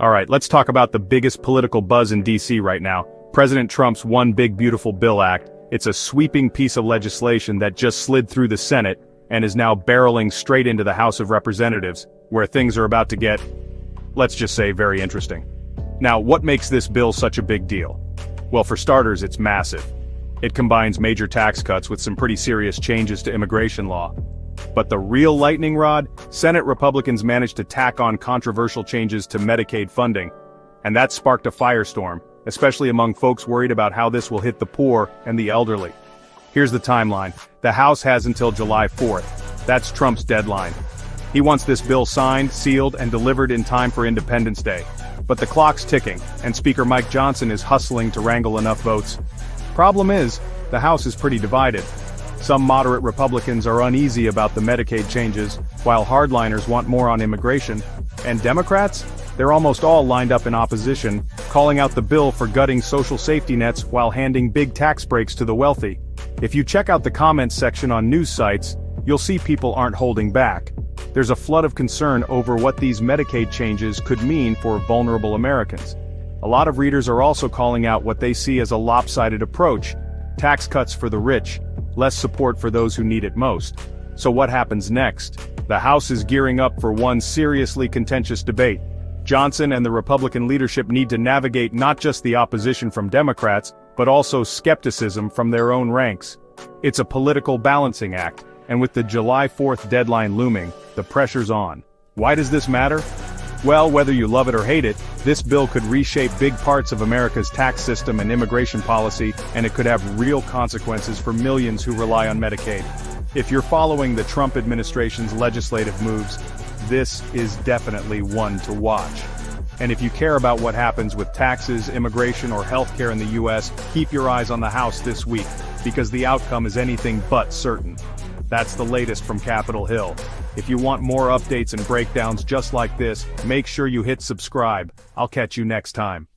Alright, let's talk about the biggest political buzz in DC right now. President Trump's One Big Beautiful Bill Act. It's a sweeping piece of legislation that just slid through the Senate and is now barreling straight into the House of Representatives, where things are about to get, let's just say, very interesting. Now, what makes this bill such a big deal? Well, for starters, it's massive. It combines major tax cuts with some pretty serious changes to immigration law. But the real lightning rod, Senate Republicans managed to tack on controversial changes to Medicaid funding. And that sparked a firestorm, especially among folks worried about how this will hit the poor and the elderly. Here's the timeline. The House has until July 4th. That's Trump's deadline. He wants this bill signed, sealed, and delivered in time for Independence Day. But the clock's ticking, and Speaker Mike Johnson is hustling to wrangle enough votes. Problem is, the House is pretty divided. Some moderate Republicans are uneasy about the Medicaid changes, while hardliners want more on immigration. And Democrats? They're almost all lined up in opposition, calling out the bill for gutting social safety nets while handing big tax breaks to the wealthy. If you check out the comments section on news sites, you'll see people aren't holding back. There's a flood of concern over what these Medicaid changes could mean for vulnerable Americans. A lot of readers are also calling out what they see as a lopsided approach: tax cuts for the rich, less support for those who need it most. So what happens next? The House is gearing up for one seriously contentious debate. Johnson and the Republican leadership need to navigate not just the opposition from Democrats, but also skepticism from their own ranks. It's a political balancing act, and with the July 4th deadline looming, the pressure's on. Why does this matter? Well, whether you love it or hate it, this bill could reshape big parts of America's tax system and immigration policy, and it could have real consequences for millions who rely on Medicaid. If you're following the Trump administration's legislative moves, this is definitely one to watch. And if you care about what happens with taxes, immigration, or healthcare in the US, keep your eyes on the House this week, because the outcome is anything but certain. That's the latest from Capitol Hill. If you want more updates and breakdowns just like this, make sure you hit subscribe. I'll catch you next time.